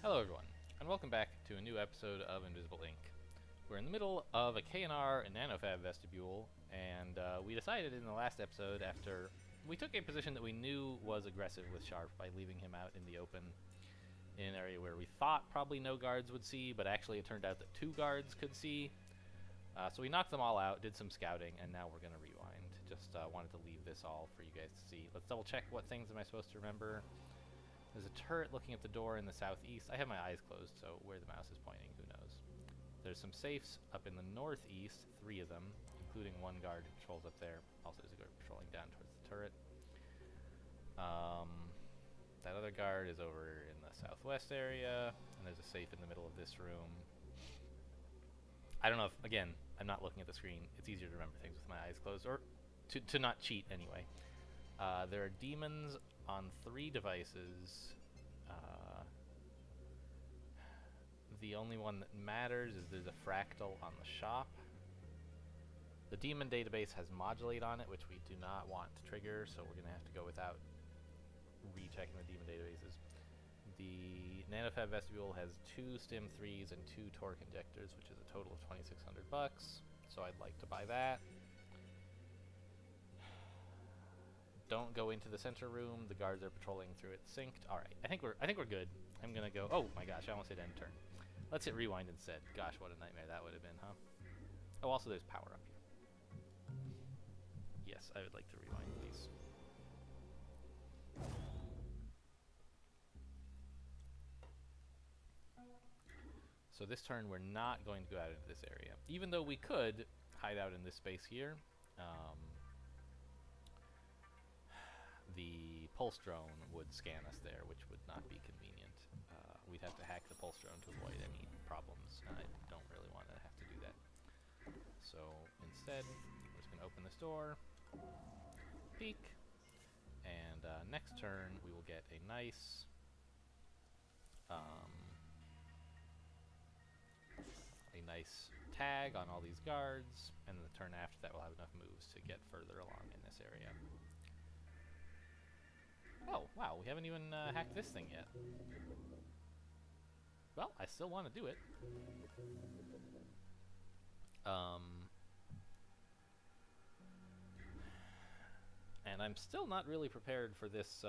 Hello everyone, and welcome back to a new episode of Invisible Inc. We're in the middle of a KNR and NanoFab vestibule, and we decided in the last episode, after we took a position that we knew was aggressive with Sharp by leaving him out in the open in an area where we thought probably no guards would see, but actually it turned out that 2 guards could see. So we knocked them all out, did some scouting, and now we're going to rewind. Just wanted to leave this all for you guys to see. Let's double check what things am I supposed to remember. There's a turret looking at the door in the southeast. I have my eyes closed, so where the mouse is pointing, who knows. There's some safes up in the northeast, 3 of them, including 1 guard who patrols up there. Also, there's a guard patrolling down towards the turret. That other guard is over in the southwest area, and there's a safe in the middle of this room. I don't know if, again, I'm not looking at the screen. It's easier to remember things with my eyes closed, or to not cheat anyway. There are demons on 3 devices. The only one that matters is there's a fractal on the shop. The demon database has modulate on it, which we do not want to trigger, so we're going to have to go without rechecking the demon databases. The NanoFab vestibule has 2 Stim 3s and 2 torque injectors, which is a total of 2,600 bucks. So I'd like to buy that. Don't go into the center room. The guards are patrolling through it. Synced. All right. I think we're good. I'm gonna go. Oh my gosh! I almost hit end turn. Let's hit rewind instead. Gosh, what a nightmare that would have been, huh? Oh, also there's power up here. Yes, I would like to rewind, please. So this turn we're not going to go out into this area, even though we could hide out in this space here. The pulse drone would scan us there, which would not be convenient. We'd have to hack the pulse drone to avoid any problems, and I don't really want to have to do that. So instead, we're just going to open this door, peek, and next turn we will get a nice tag on all these guards, and the turn after that we'll have enough moves to get further along in this area. Oh, wow, we haven't even hacked this thing yet. Well, I still want to do it. And I'm still not really prepared for this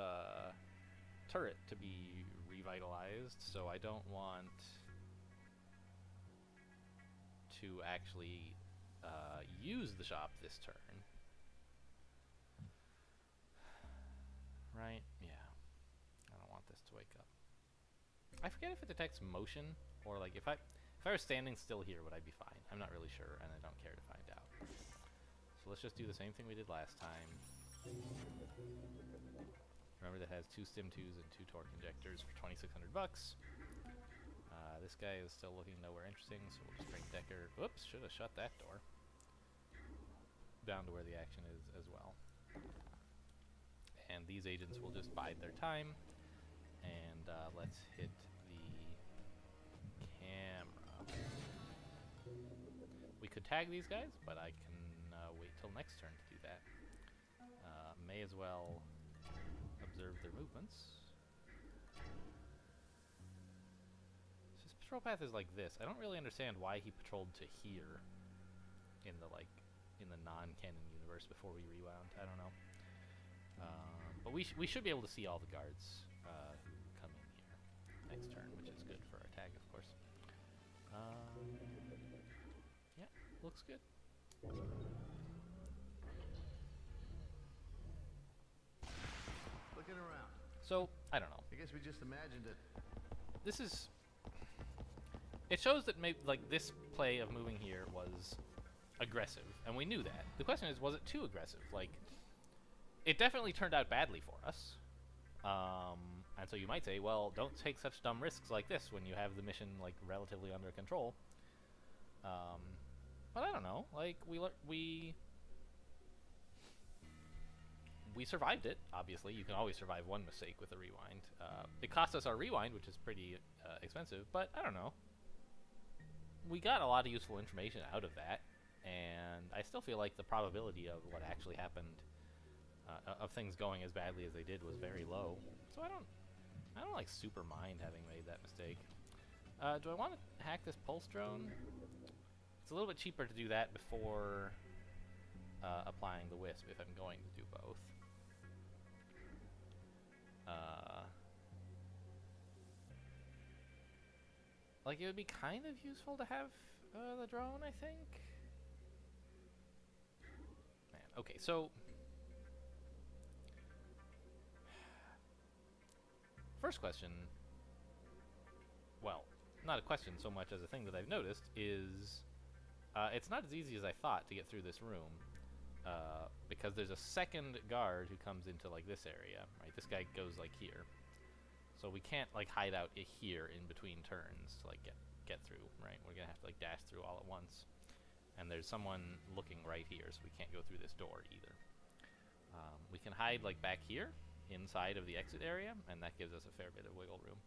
turret to be revitalized, so I don't want to actually use the shop this turn. Right? Yeah. I don't want this to wake up. I forget if it detects motion, or like if I was standing still here, would I be fine? I'm not really sure, and I don't care to find out. So let's just do the same thing we did last time. Remember that has 2 Stim 2s and 2 torque injectors for 2,600 bucks. This guy is still looking nowhere interesting, so we'll just bring Decker. Whoops, should have shut that door. Down to where the action is as well. And these agents will just bide their time. And let's hit the camera. We could tag these guys, but I can wait till next turn to do that. May as well observe their movements. So his patrol path is like this. I don't really understand why he patrolled to here in the non-canon universe before we rewound. I don't know. But we should be able to see all the guards who come in here next turn, which is good for our tag, of course. Yeah, looks good. Looking around. So, I don't know. I guess we just imagined it. This is... It shows that maybe, like, this play of moving here was aggressive, and we knew that. The question is, was it too aggressive? Like, it definitely turned out badly for us. And so you might say, well, don't take such dumb risks like this when you have the mission, like, relatively under control. But I don't know. Like, we survived it, obviously. You can always survive one mistake with a rewind. It cost us our rewind, which is pretty expensive, but I don't know. We got a lot of useful information out of that, and I still feel like the probability of what actually happened, of things going as badly as they did, was very low. So I don't I don't like super mind having made that mistake. Do I want to hack this pulse drone? It's a little bit cheaper to do that before applying the wisp if I'm going to do both. Like, it would be kind of useful to have the drone, I think. Man, okay, so first question, well, not a question so much as a thing that I've noticed, is it's not as easy as I thought to get through this room, because there's a second guard who comes into, like, this area, right? This guy goes, like, here. So we can't, like, hide out here in between turns to, like, get through, right? We're gonna have to, like, dash through all at once. And there's someone looking right here, so we can't go through this door either. We can hide, like, back here, inside of the exit area, and that gives us a fair bit of wiggle room.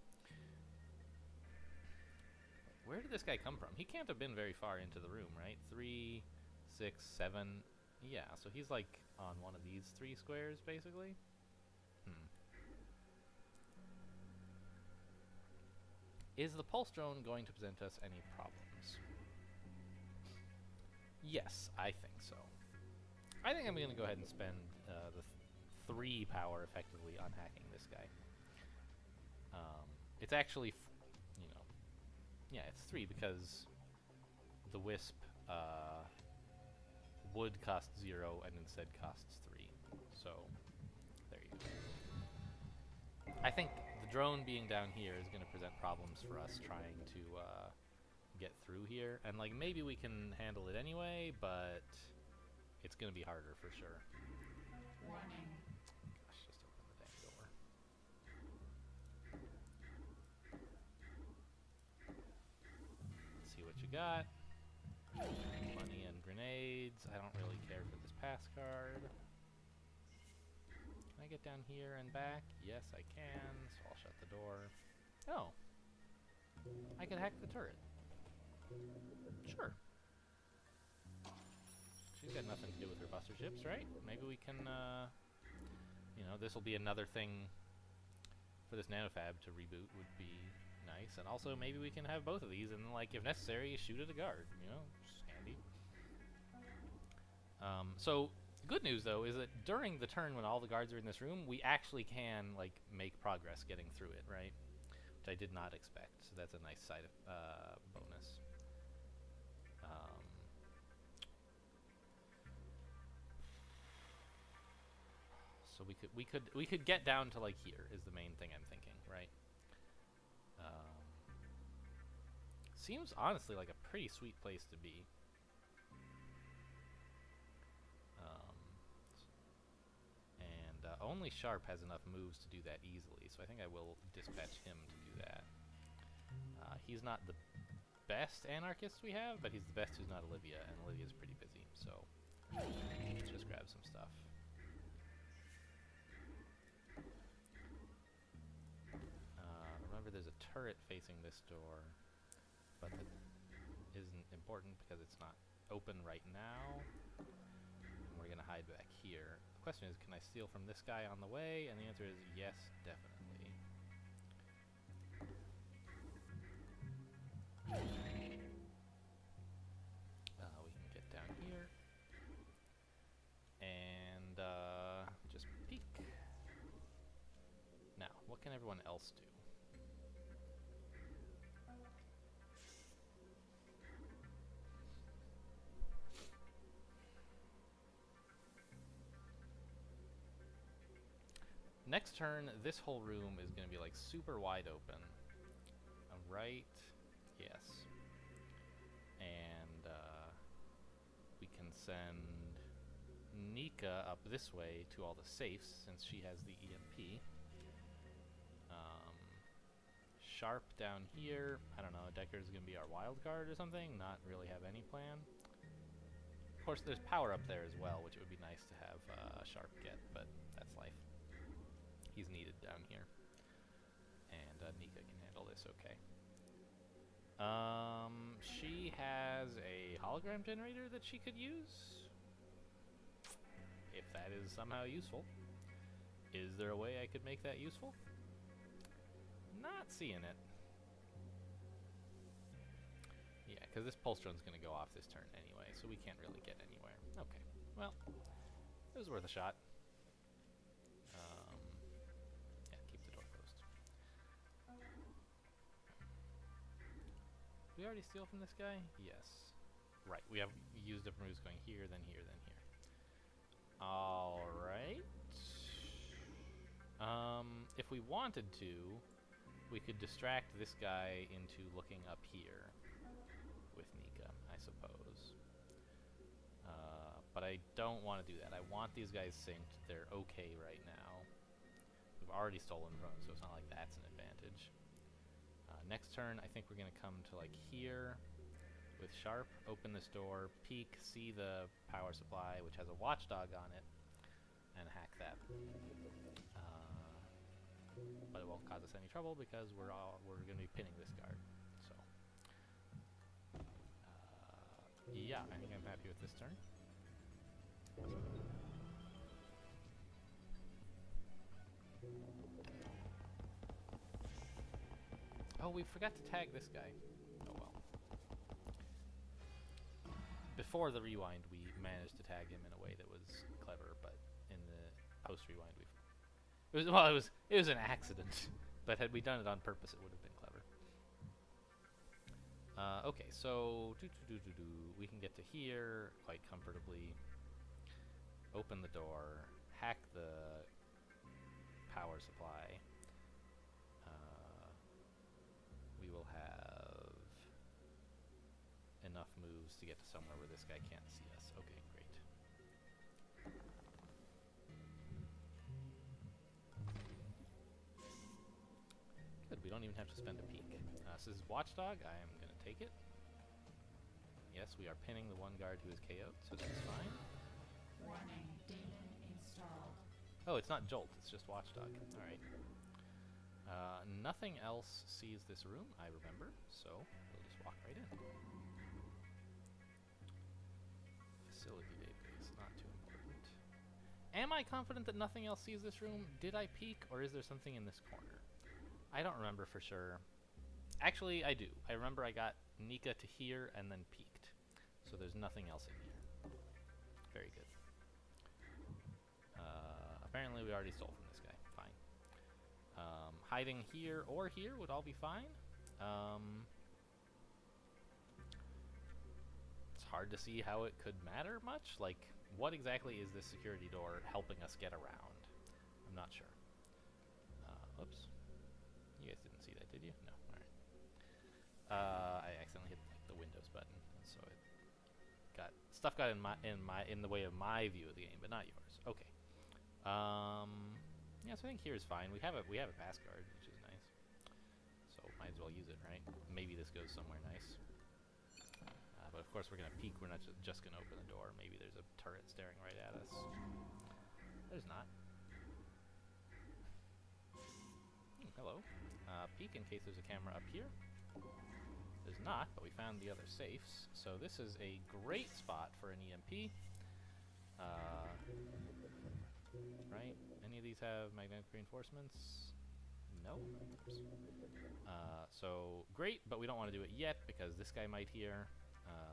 Where did this guy come from? He can't have been very far into the room, right? 3, 6, 7. Yeah, so he's like on one of these 3 squares, basically. Is the pulse drone going to present us any problems? Yes, I think so. I think I'm going to go ahead and spend the 3 power effectively on hacking this guy. It's actually, you know, yeah, it's 3 because the wisp would cost 0 and instead costs 3. So there you go. I think the drone being down here is going to present problems for us trying to get through here, and like maybe we can handle it anyway, but it's going to be harder for sure. Warning. Gosh, just open the damn door. Let's see what you got. Money and grenades. I don't really care for this pass card. Can I get down here and back? Yes, I can, so I'll shut the door. Oh. I can hack the turret. Sure. She's got nothing to do with her buster chips, right? Maybe we can, you know, this will be another thing for this nanofab to reboot would be nice. And also, maybe we can have both of these and, like, if necessary, shoot at a guard, you know? Just handy. So, good news, though, is that during the turn when all the guards are in this room, we actually can, like, make progress getting through it, right? Which I did not expect, so that's a nice side bonus. So we could get down to like here is the main thing I'm thinking, right? Seems honestly like a pretty sweet place to be. And only Sharp has enough moves to do that easily, so I think I will dispatch him to do that. He's not the best anarchist we have, but he's the best who's not Olivia, and Olivia's pretty busy, so let's just grab some stuff. Remember, there's a turret facing this door, but that isn't important because it's not open right now. And we're gonna hide back here. The question is, can I steal from this guy on the way? And the answer is yes, definitely. We can get down here and just peek. Now, what can everyone else do? Next turn, this whole room is going to be like super wide open. Right? Yes. And we can send Nika up this way to all the safes since she has the EMP. Sharp down here. I don't know, Decker's going to be our wild card or something. Not really have any plan. Of course, there's power up there as well, which it would be nice to have Sharp get, but that's life. He's needed down here. And Nika can handle this okay. She has a hologram generator that she could use. If that is somehow useful. Is there a way I could make that useful? Not seeing it. Yeah, because this pulse drone's going to go off this turn anyway, so we can't really get anywhere. Okay, well, it was worth a shot. Yeah, keep the door closed. Did we already steal from this guy? Yes. Right, we have used up moves going here, then here, then here. Alright. If we wanted to, we could distract this guy into looking up here with Nika, I suppose. But I don't want to do that. I want these guys synced. They're okay right now. We've already stolen from them, so it's not like that's an advantage. Next turn, I think we're going to come to like here with Sharp, open this door, peek, see the power supply, which has a watchdog on it, and hack that. But it won't cause us any trouble because we're going to be pinning this guard. So, yeah, I think I'm happy with this turn. Oh, we forgot to tag this guy. Oh well. Before the rewind, we managed to tag him in a way that was clever, but in the post rewind, it was an accident. But had we done it on purpose, it would have been clever. Okay, so we can get to here quite comfortably. Open the door, hack the power supply. We will have enough moves to get to somewhere where this guy can't see us. Okay, great. Good, we don't even have to spend a peek. So this is Watchdog. I am going to take it. Yes, we are pinning the one guard who is KO'd, so that's fine. Warning, demon installed. Oh, it's not Jolt, it's just Watchdog. Alright. Nothing else sees this room, I remember, so we'll just walk right in. Facility database, not too important. Am I confident that nothing else sees this room? Did I peek, or is there something in this corner? I don't remember for sure. Actually, I do. I remember I got Nika to here and then peeked. So there's nothing else in here. Very good. Apparently we already stole from this guy. Fine. Hiding here or here would all be fine. It's hard to see how it could matter much. Like, what exactly is this security door helping us get around? I'm not sure. Oops. You guys didn't see that, did you? No. Alright. I accidentally hit like, the Windows button, so it got in the way of my view of the game, but not yours. Okay. Yeah, so I think here is fine. We have a pass card, which is nice. So might as well use it, right? Maybe this goes somewhere nice. But of course we're gonna peek. We're not just gonna open the door. Maybe there's a turret staring right at us. There's not. Hello. Peek in case there's a camera up here. There's not, but we found the other safes. So this is a great spot for an EMP. Right? Any of these have magnetic reinforcements? No. So great, but we don't want to do it yet because this guy might hear.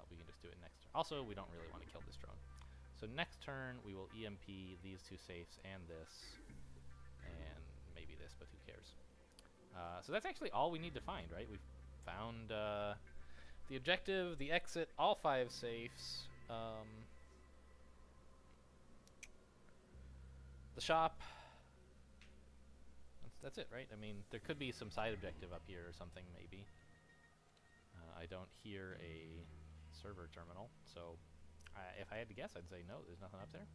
We can just do it next turn. Also, we don't really want to kill this drone. So next turn, we will EMP these two safes and this. And maybe this, but who cares? So that's actually all we need to find, right? We've found the objective, the exit, all 5 safes. The shop. That's it, right? I mean, there could be some side objective up here or something, maybe. I don't hear a server terminal, so if I had to guess, I'd say no, there's nothing up there.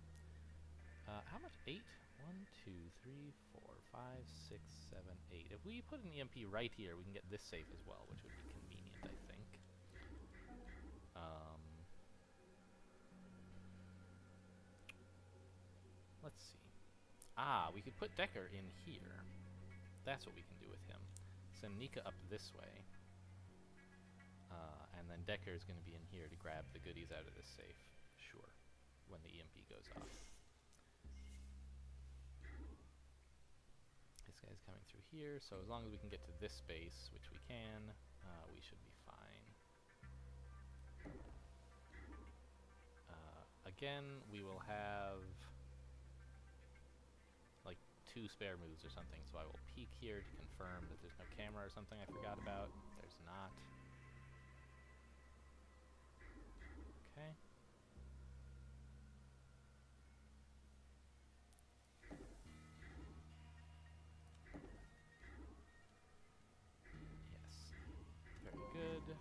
How much? 8? 1, 2, 3, 4, 5, 6, 7, 8. If we put an EMP right here, we can get this safe as well, which would be convenient, I think. Let's see. We could put Decker in here. That's what we can do with him. Send Nika up this way. And then Decker is going to be in here to grab the goodies out of this safe. Sure. When the EMP goes off. His This guy's coming through here, so as long as we can get to this space, which we can, we should be fine. Again, we will have like 2 spare moves or something, so I will peek here to confirm that there's no camera or something I forgot about. There's not. Okay. Yes. Very good.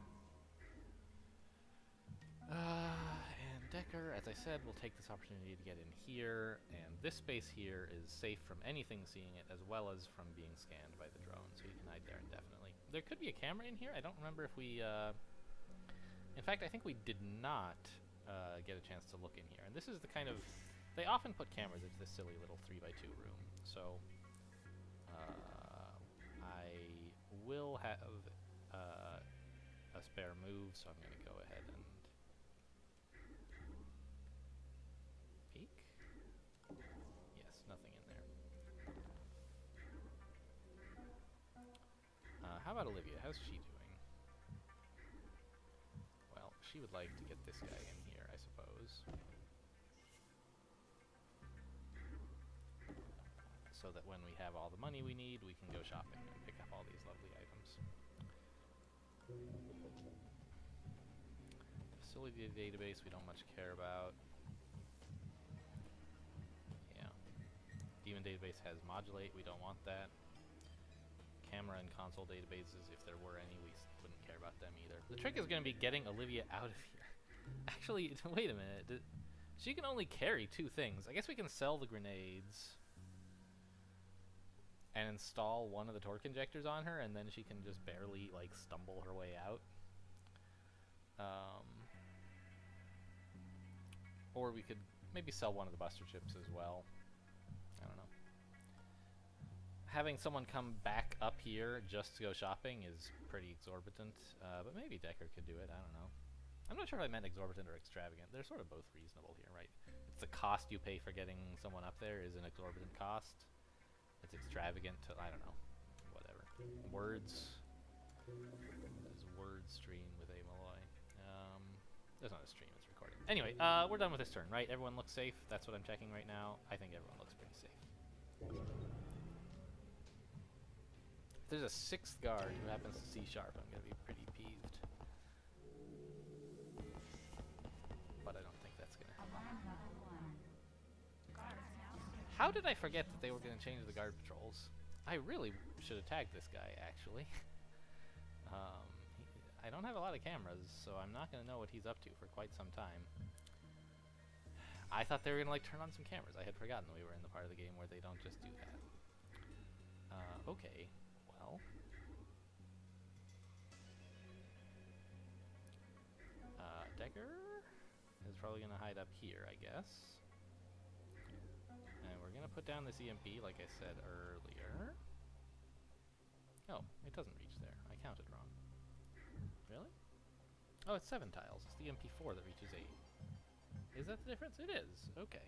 And Decker, as I said, will take this opportunity to get in here, and this space here is safe from anything seeing it, as well as from being scanned by the drone, so you can hide there indefinitely. There could be a camera in here. I don't remember if we, in fact, I think we did not get a chance to look in here. And this is the kind of, they often put cameras into this silly little 3x2 room, so I will have a spare move, so I'm going to go ahead and peek. Yes, nothing in there. How about Olivia? How's she doing? Well, she would like to get this guy in here, I suppose. So that when we have all the money we need, we can go shopping and pick up all these lovely items. Facility database we don't much care about. Yeah. Demon database has modulate, we don't want that. Camera and console databases, if there were any, we wouldn't care about them either. The trick is going to be getting Olivia out of here. Actually, wait a minute. She can only carry 2 things. I guess we can sell the grenades and install one of the torque injectors on her, and then she can just barely, like, stumble her way out. Or we could maybe sell one of the buster chips as well. I don't know. Having someone come back up here just to go shopping is pretty exorbitant, but maybe Decker could do it, I don't know. I'm not sure if I meant exorbitant or extravagant. They're sort of both reasonable here, right? It's the cost you pay for getting someone up there is an exorbitant cost. It's extravagant to, I don't know, whatever. Words. There's word stream with a Malloy. There's not a stream, it's recording. Anyway, we're done with this turn, right? Everyone looks safe. That's what I'm checking right now. I think everyone looks pretty safe. If there's a 6th guard who happens to see sharp, I'm going to be pretty peeved. But I don't think that's going to happen. How did I forget that they were going to change the guard patrols? I really should have tagged this guy, actually. I don't have a lot of cameras, so I'm not going to know what he's up to for quite some time. I thought they were going to, like, turn on some cameras. I had forgotten we were in the part of the game where they don't just do that. Okay, well. Decker is probably going to hide up here, I guess. And we're going to put down this EMP, like I said earlier. Oh, it doesn't reach there. I counted wrong. Really? Oh, it's 7 tiles. It's the MP4 that reaches 8. Is that the difference? It is. Okay.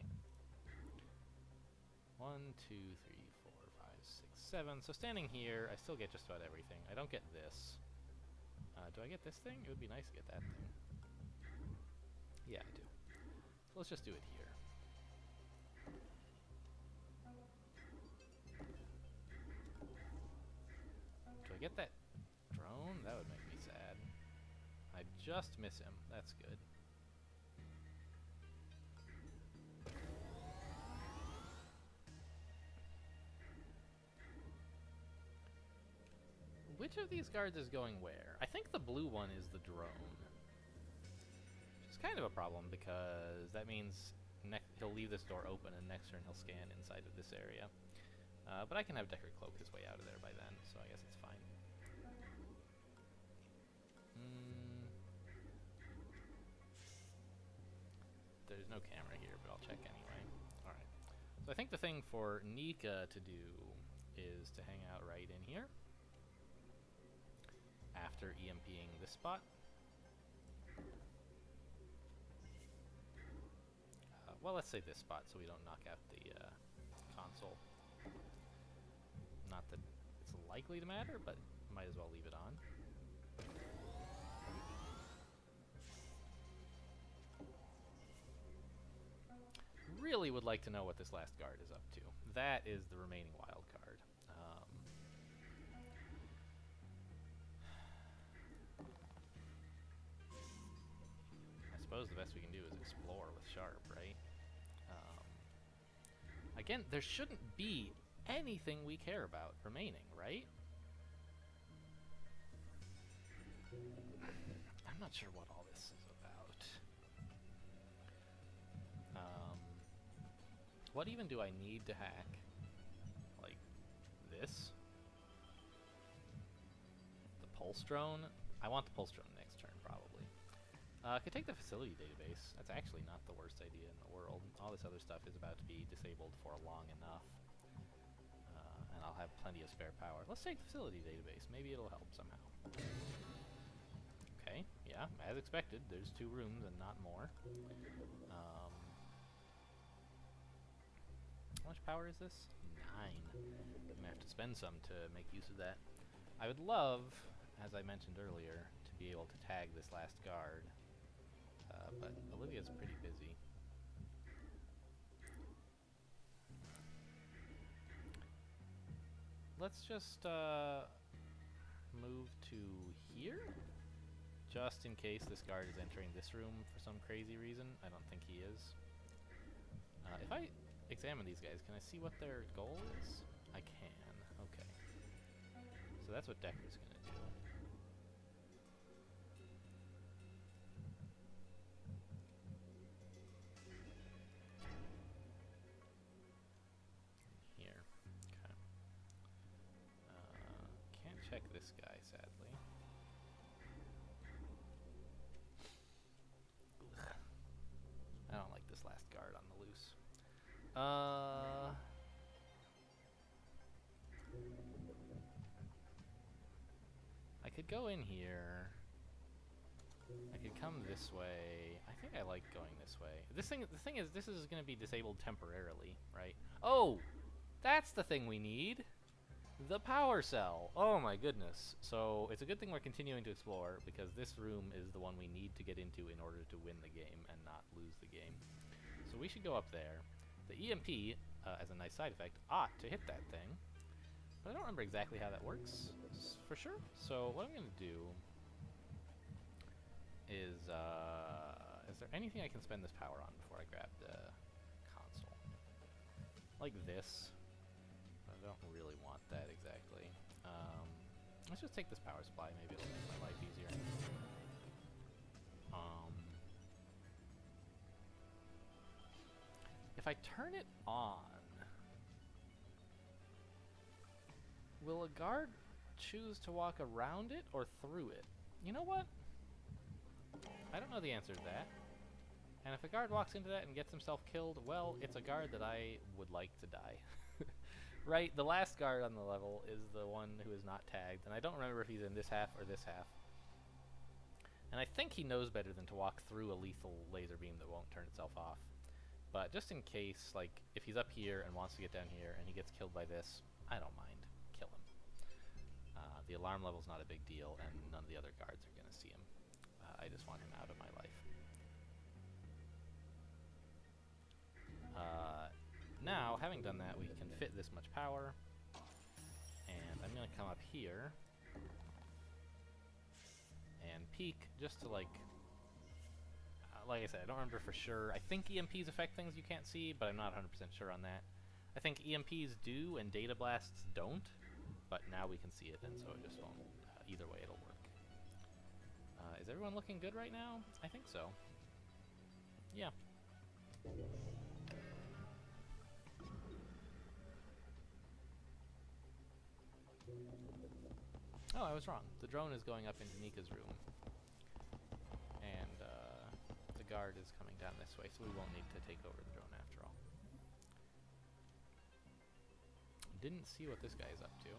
1, 2, 3, 4, 5, 6, 7. So standing here, I still get just about everything. I don't get this. Do I get this thing? It would be nice to get that thing. Yeah, I do. So let's just do it here. Do I get that drone? That would make me sad. I just miss him. That's good. Which of these guards is going where? I think the blue one is the drone. Which is kind of a problem because that means he'll leave this door open and next turn he'll scan inside of this area. But I can have Decker cloak his way out of there by then, so I guess it's fine. There's no camera here, but I'll check anyway. Alright. So I think the thing for Nika to do is to hang out right in here. After EMPing this spot. Well, let's say this spot so we don't knock out the console. Not that it's likely to matter, but might as well leave it on. Really would like to know what this last guard is up to. That is the remaining wild card. I suppose the best we can do is explore with Sharp, right? Again, there shouldn't be anything we care about remaining, right? I'm not sure what all this is about. What even do I need to hack? Like, this? The Pulse Drone? I want the Pulse Drone next turn, probably. I could take the Facility Database. That's actually not the worst idea in the world. All this other stuff is about to be disabled for long enough. And I'll have plenty of spare power. Let's take the Facility Database. Maybe it'll help somehow. Okay, yeah, as expected. There's 2 rooms and not more. How much power is this? 9. I'm gonna have to spend some to make use of that. I would love, as I mentioned earlier, to be able to tag this last guard. But Olivia's pretty busy. Let's just move to here, just in case this guard is entering this room for some crazy reason. I don't think he is. If I examine these guys, can I see what their goal is? I can. Okay. So that's what Decker's gonna do. Here. Okay. Can't check this guy, sadly. Ugh. I don't like this last guard on the loose. I could go in here. I could come this way. I think I like going this way. The thing is, this is going to be disabled temporarily, right? Oh, that's the thing we need. The power cell. Oh my goodness. So it's a good thing we're continuing to explore, because this room is the one we need to get into in order to win the game and not lose the game. So we should go up there. The EMP, as a nice side effect, ought to hit that thing. But I don't remember exactly how that works for sure. So what I'm going to do is there anything I can spend this power on before I grab the console? Like this. I don't really want that exactly. Let's just take this power supply. Maybe it'll make my life easier. If I turn it on, will a guard choose to walk around it or through it? You know what? I don't know the answer to that. And if a guard walks into that and gets himself killed, well, it's a guard that I would like to die. Right? The last guard on the level is the one who is not tagged, and I don't remember if he's in this half or this half. And I think he knows better than to walk through a lethal laser beam that won't turn itself off. But just in case, like, if he's up here and wants to get down here and he gets killed by this, I don't mind. Kill him. The alarm level's not a big deal, and none of the other guards are going to see him. I just want him out of my life. Now, having done that, we can fit this much power. And I'm going to come up here and peek just to, like I said, I don't remember for sure. I think EMPs affect things you can't see, but I'm not 100% sure on that. I think EMPs do and data blasts don't, but now we can see it, and so it just won't. Either way, it'll work. Is everyone looking good right now? I think so. Yeah. Oh, I was wrong. The drone is going up into Nika's room. And the guard is coming down this way, so we won't need to take over the drone after all. Didn't see what this guy is up to.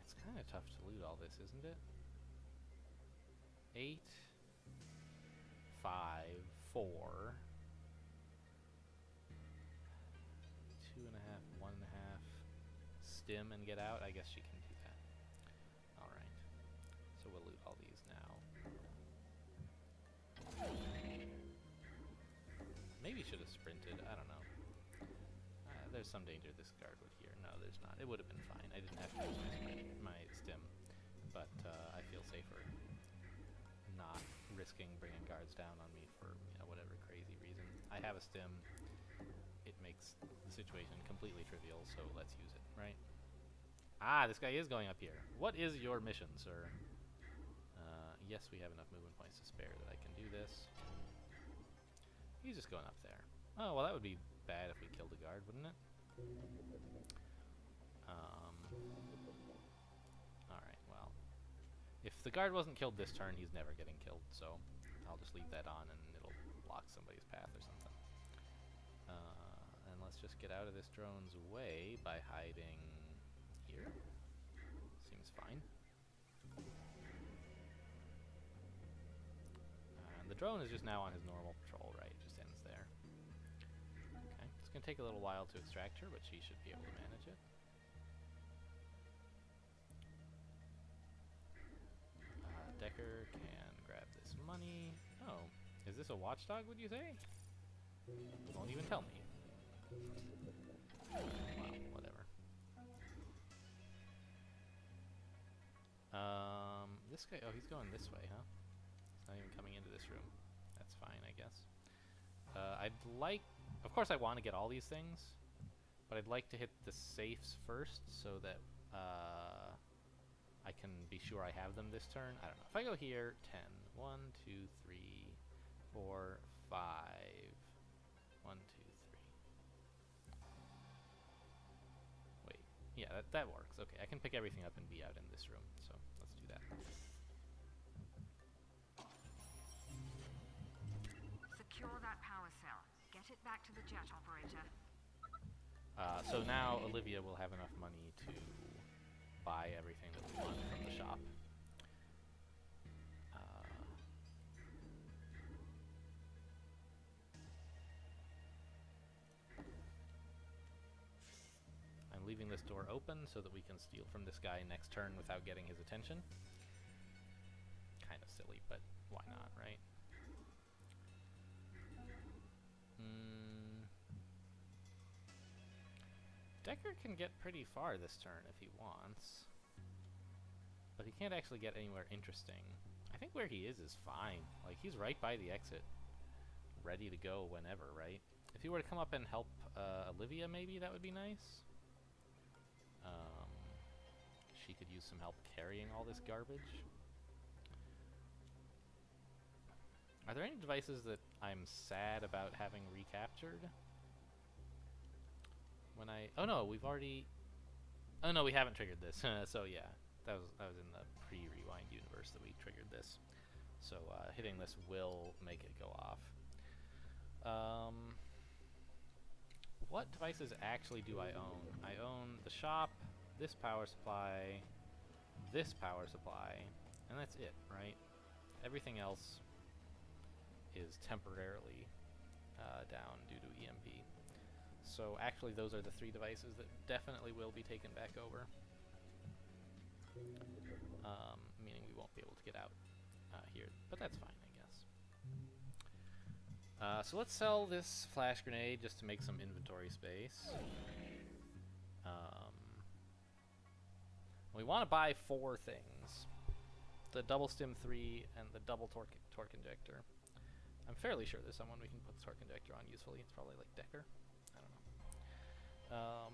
It's kind of tough to loot all this, isn't it? 8, 5, 4, 2.5, 1.5. Stim and get out. I guess she can do that. All right. So we'll loot all these now. Maybe should have sprinted. I don't know. There's some danger this guard would hear. No, there's not. It would have been fine. I didn't have to use my stim, but I feel safer not risking bringing guards down on me for whatever crazy reason. I have a stim. It makes the situation completely trivial, so let's use it, right? Ah, this guy is going up here. What is your mission, sir? Yes, we have enough movement points to spare that I can do this. He's just going up there. Oh, well, that would be bad if we killed a guard, wouldn't it? Alright, well. If the guard wasn't killed this turn, he's never getting killed, so I'll just leave that on and it'll block somebody's path or something. And let's just get out of this drone's way by hiding here. Seems fine. And the drone is just now on his normal patrol, right? It just ends there. Okay, it's going to take a little while to extract her, but she should be able to manage it. Decker can grab this money. Oh, is this a watchdog, would you say? Won't even tell me. Well, whatever. This guy, oh, he's going this way, huh? He's not even coming into this room. That's fine, I guess. I'd like, of course I want to get all these things, but I'd like to hit the safes first so that I can be sure I have them this turn. I don't know. If I go here, 10. 1, 2, 3, 4, 5. 1, 2, 3. Wait. Yeah, that works. Okay, I can pick everything up and be out in this room. So let's do that. Secure that power cell. Get it back to the jet operator. So now Olivia will have enough money to buy everything that we want from the shop. I'm leaving this door open so that we can steal from this guy next turn without getting his attention. Kind of silly, but why not, right? Decker can get pretty far this turn if he wants, but he can't actually get anywhere interesting. I think where he is fine. Like, he's right by the exit, ready to go whenever, right? If he were to come up and help Olivia, maybe that would be nice. She could use some help carrying all this garbage. Are there any devices that I'm sad about having recaptured? When oh no, we've already, oh no, we haven't triggered this. So yeah, that was in the pre-rewind universe that we triggered this. So hitting this will make it go off. What devices actually do I own? I own the shop, this power supply, and that's it, right? Everything else is temporarily down due to EMP. So actually those are the 3 devices that definitely will be taken back over. Meaning we won't be able to get out here, but that's fine, I guess. So let's sell this flash grenade just to make some inventory space. We want to buy 4 things. The double stim 3 and the double torque injector. I'm fairly sure there's someone we can put the torque injector on usefully. It's probably like Decker. I don't know.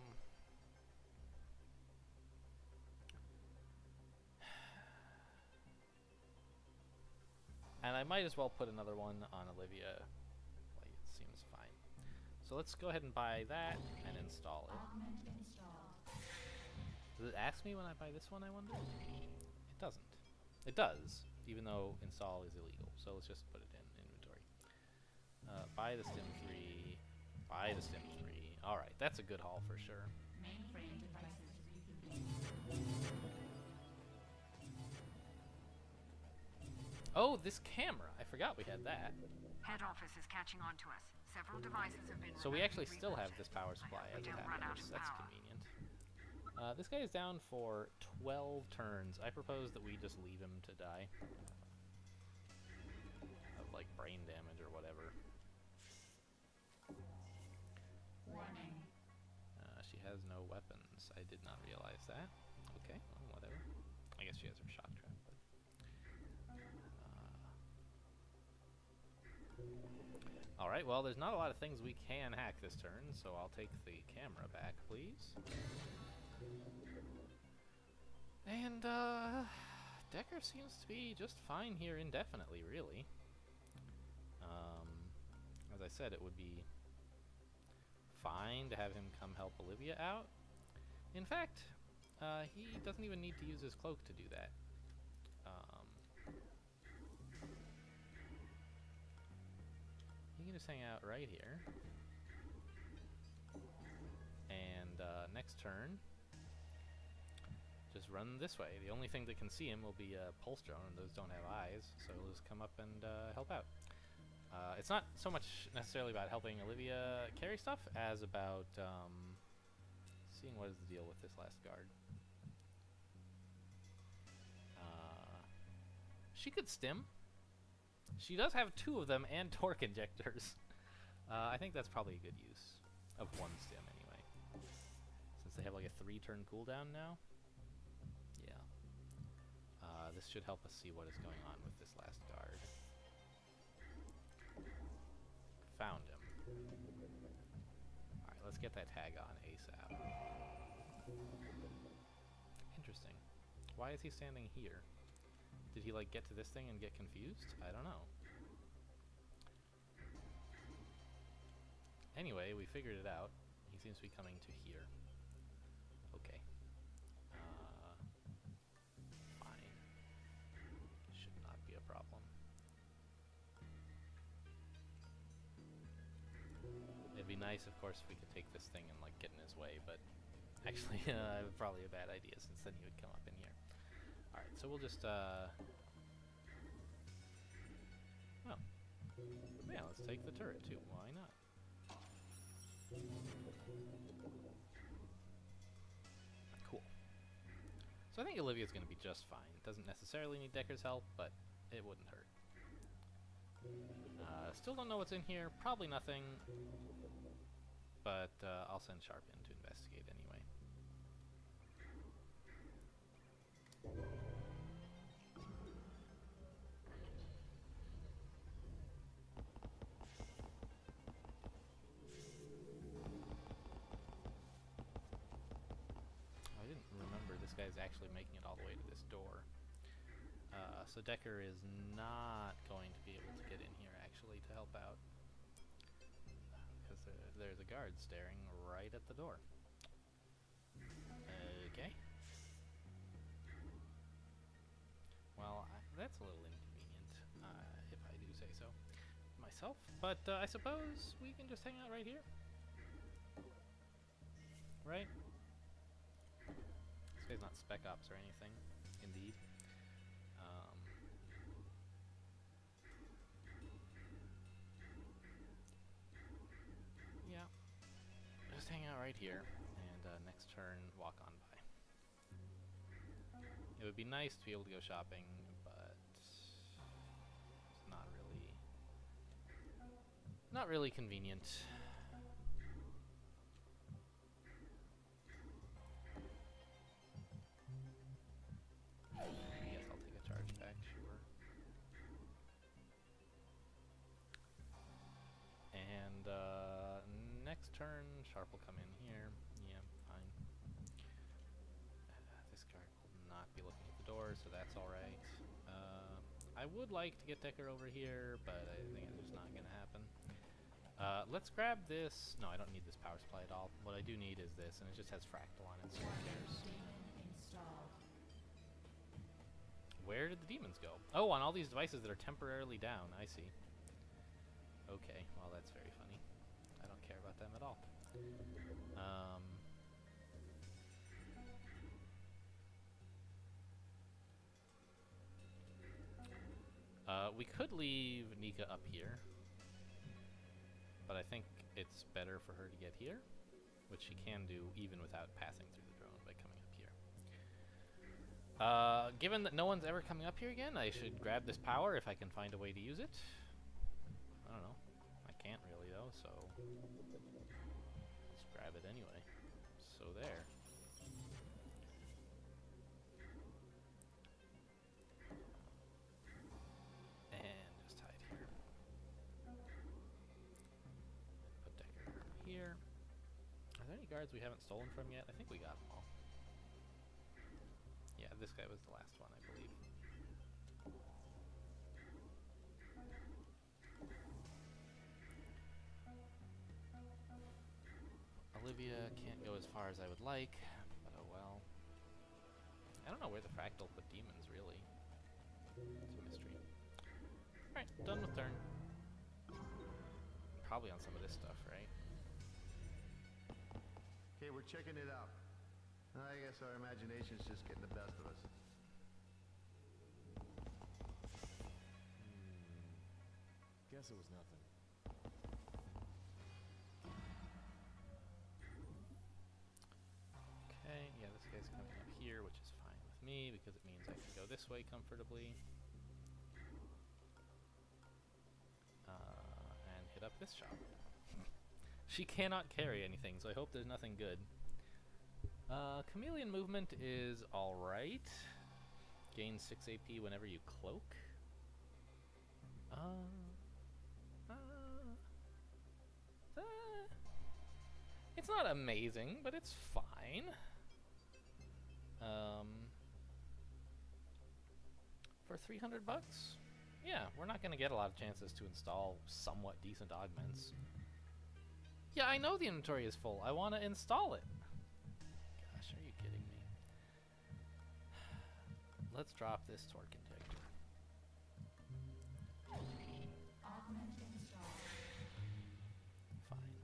And I might as well put another one on Olivia. Like, it seems fine. So let's go ahead and buy that and install it. Augment installed. Does it ask me when I buy this one, I wonder? It doesn't. It does, even though install is illegal. So let's just put it in inventory. Buy the stim 3. Buy the stim 3. Alright, that's a good haul for sure. Mainframe devices reconfigured. Oh, this camera. I forgot we had that. Head office is catching on to us. Several devices have been So we actually remotely still have rebooted. this power supply I hope as we it don't run out happens. of That's power. convenient. This guy is down for 12 turns. I propose that we just leave him to die. Of, like, brain damage or whatever. Warning. She has no weapons. I did not realize that. Okay, well, whatever. I guess she has her shock trap, but... Alright, well, there's not a lot of things we can hack this turn, so I'll take the camera back, please. And, Decker seems to be just fine here indefinitely, really. As I said, it would be fine to have him come help Olivia out. In fact, he doesn't even need to use his cloak to do that. He can just hang out right here. And next turn, just run this way. The only thing that can see him will be a pulse drone, and those don't have eyes, so he'll just come up and help out. It's not so much necessarily about helping Olivia carry stuff as about seeing what is the deal with this last guard. She could stim. She does have 2 of them and torque injectors. I think that's probably a good use of 1 stim anyway. Since they have like a 3-turn cooldown now. Yeah. This should help us see what is going on with this last guard. Found him. Alright, let's get that tag on ASAP. Interesting. Why is he standing here? Did he, like, get to this thing and get confused? I don't know. Anyway, we figured it out. He seems to be coming to here. Okay. Fine. Should not be a problem. It'd be nice, of course, if we could take this thing and, like, get in his way, but actually, probably a bad idea, since then he would come up in here. Alright, so we'll just, oh. Yeah, let's take the turret, too. Why not? Cool. So I think Olivia's gonna be just fine. Doesn't necessarily need Decker's help, but it wouldn't hurt. Still don't know what's in here. Probably nothing. But, I'll send Sharp in to investigate anyway. I didn't remember this guy's actually making it all the way to this door. So Decker is not going to be able to get in here actually to help out. Because there's a guard staring right at the door. Okay. Well, that's a little inconvenient, if I do say so myself. But I suppose we can just hang out right here. Right? This guy's not Spec Ops or anything, indeed. Yeah. Just hang out right here, and next turn, walk on by. It would be nice to be able to go shopping, but it's not really convenient. I guess I'll take a charge back, sure. And next turn, Sharp will come in here. Yeah, fine. This guard will not be looking at the door, so that's alright. I would like to get Decker over here, but I think it's just not going to happen. Let's grab this. No, I don't need this power supply at all. What I do need is this, and it just has Fractal on it, so who cares? Installed. Where did the demons go? Oh, on all these devices that are temporarily down. I see. Okay, well that's very funny. I don't care about them at all. We could leave Nika up here, but I think it's better for her to get here, which she can do even without passing through the drone by coming up here. Given that no one's ever coming up here again, I should grab this power if I can find a way to use it. I don't know. I can't really though, so let's grab it anyway. So there. And just hide here. Put Decker here. Are there any guards we haven't stolen from yet? I think we got them all. Yeah, this guy was the last one, I believe. Olivia can't go as far as I would like, but oh well. I don't know where the fractal put demons, really. It's a mystery. Alright, done with turn. Probably on some of this stuff, right? Okay, we're checking it out. I guess our imagination's just getting the best of us. Guess it was nothing. Okay, yeah, this guy's coming up here, which is fine with me because it means I can go this way comfortably. And hit up this shop. She cannot carry anything, so I hope there's nothing good. Chameleon movement is alright. Gain 6 AP whenever you cloak. It's not amazing, but it's fine. For 300 bucks? Yeah, we're not gonna get a lot of chances to install somewhat decent augments. Yeah, I know the inventory is full. I want to install it. Gosh, are you kidding me? Let's drop this torque injector. Augment installed. Fine.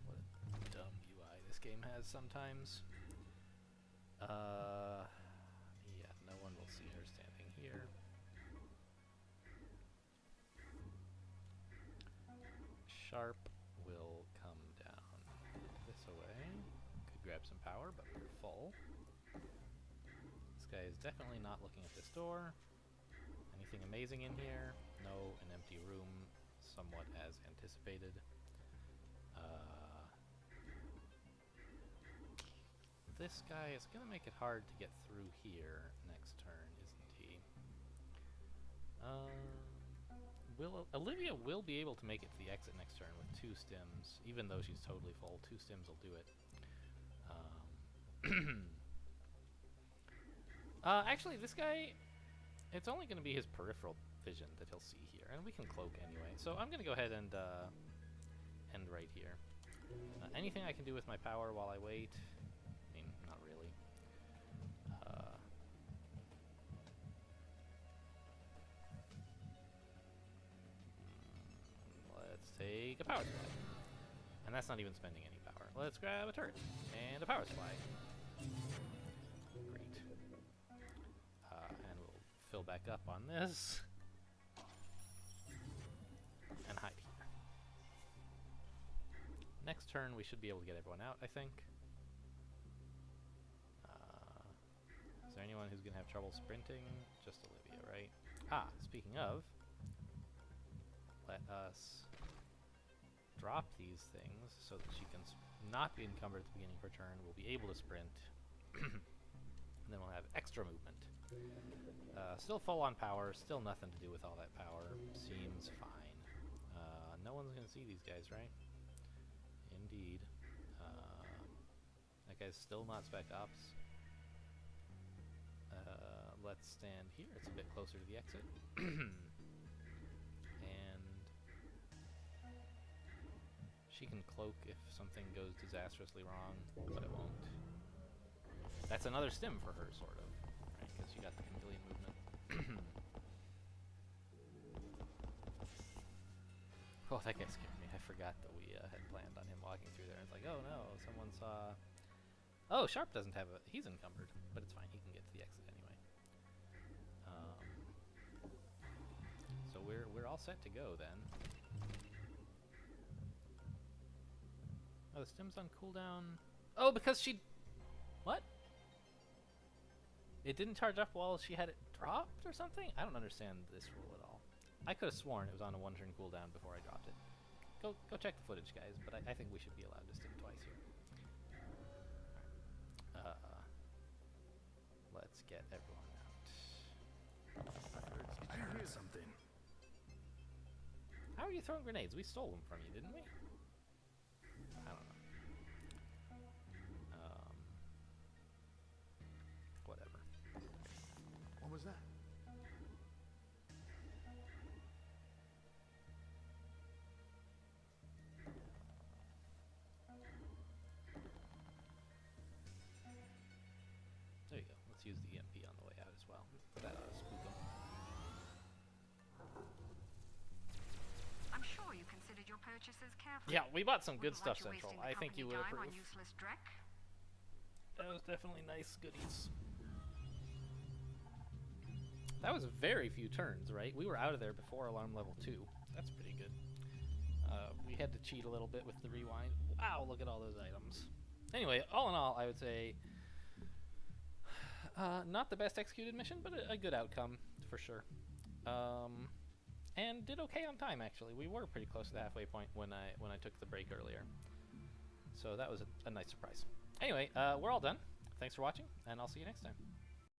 What a dumb UI this game has sometimes. Yeah, no one will see her standing here. Sharp will come down this way. Could grab some power, but we're full. This guy is definitely not looking at this door. Anything amazing in here? No, an empty room, somewhat as anticipated. This guy is going to make it hard to get through here next turn, isn't he? Olivia will be able to make it to the exit next turn with 2 stims, even though she's totally full. 2 stims will do it. Actually, this guy, it's only going to be his peripheral vision that he'll see here, and we can cloak anyway. So I'm going to go ahead and end right here. Anything I can do with my power while I wait? I mean, not really. Let's take a power supply. And that's not even spending any power. Let's grab a turret and a power supply. Great. And we'll fill back up on this. And hide here. Next turn, we should be able to get everyone out, I think. Is there anyone who's going to have trouble sprinting? Just Olivia, right? Ah, speaking of, let us drop these things so that she can not be encumbered at the beginning of her turn. We'll be able to sprint. And then we'll have extra movement. Still full on power, still nothing to do with all that power. Seems fine. No one's going to see these guys, right? Indeed. That guy's still not spec ops. Let's stand here. It's a bit closer to the exit. And she can cloak if something goes disastrously wrong, but it won't. That's another stim for her, sort of, right? Because she got the chameleon movement. Oh, that guy scared me. I forgot that we had planned on him walking through there. It's like, oh no, someone saw... Oh, Sharp doesn't have a... He's encumbered, but it's fine. He can get to the exit anyway. So we're all set to go then. Oh, the stem's on cooldown. Oh, because she... What? It didn't charge up while she had it dropped or something? I don't understand this rule at all. I could have sworn it was on a one-turn cooldown before I dropped it. Go check the footage, guys, but I think we should be allowed to stim twice here. Let's get everyone out. I heard something. How are you throwing grenades? We stole them from you, didn't we? I don't know. Whatever. What was that? There you go. Let's use the EMP on the way out as well. That ought to spook them. I'm sure you considered your purchases carefully. Yeah, we bought some good Wouldn't want stuff, you Central. wasting the I think you would company approve. time on useless dreck. That was definitely nice goodies. That was very few turns, right? We were out of there before alarm level 2. That's pretty good. We had to cheat a little bit with the rewind. Wow, look at all those items. Anyway, all in all, I would say not the best executed mission, but a good outcome for sure. And did okay on time, actually. We were pretty close to the halfway point when I took the break earlier. So that was a nice surprise. Anyway, we're all done. Thanks for watching, and I'll see you next time.